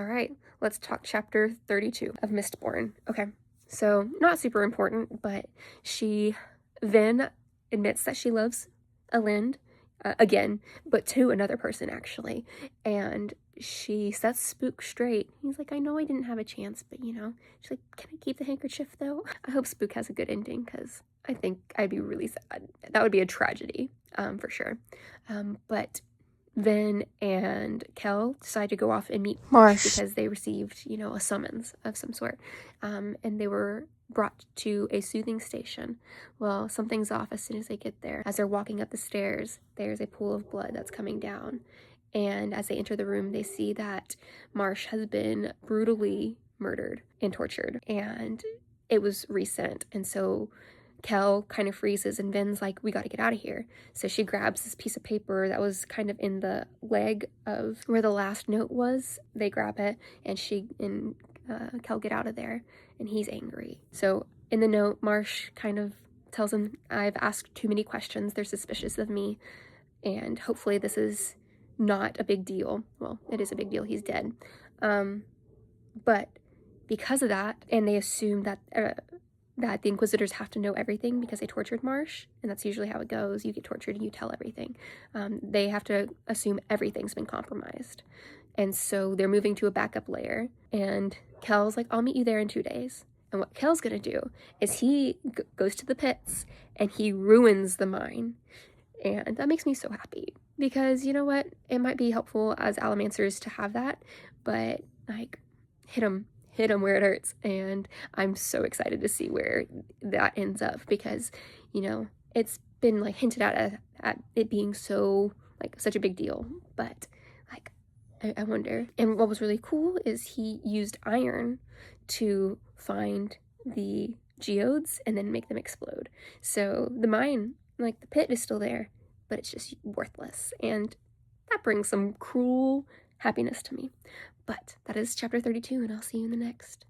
All right, let's talk chapter 32 of Mistborn. Okay, so not super important, but Vin admits that she loves Alind again, but to another person actually, and she sets Spook straight. He's like, I know I didn't have a chance, but she's like, can I keep the handkerchief though? I hope Spook has a good ending because I think I'd be really sad. That would be a tragedy, for sure. But Vin and Kel decide to go off and meet Marsh because they received, a summons of some sort. And they were brought to a soothing station. Well, something's off as soon as they get there. As they're walking up the stairs, there's a pool of blood that's coming down. And as they enter the room, they see that Marsh has been brutally murdered and tortured. And it was recent. And so Kel kind of freezes and Vin's like, we got to get out of here. So she grabs this piece of paper that was kind of in the leg of where the last note was. They grab it and Kel get out of there and he's angry. So in the note, Marsh kind of tells him, I've asked too many questions. They're suspicious of me. And hopefully this is not a big deal. Well, it is a big deal. He's dead. But because of that, and they assume that the Inquisitors have to know everything because they tortured Marsh, and that's usually how it goes. You get tortured and you tell everything. They have to assume everything's been compromised. And so they're moving to a backup layer, and Kel's like, I'll meet you there in 2 days. And what Kel's gonna do is he goes to the pits and he ruins the mine. And that makes me so happy because you know what? It might be helpful as Allomancers to have that, but like, hit them where it hurts. And I'm so excited to see where that ends up because, it's been like hinted at it being so like such a big deal, but like, I wonder. And what was really cool is he used iron to find the geodes and then make them explode. So the mine, like the pit, is still there, but it's just worthless. And that brings some cruel happiness to me. But that is chapter 32, and I'll see you in the next.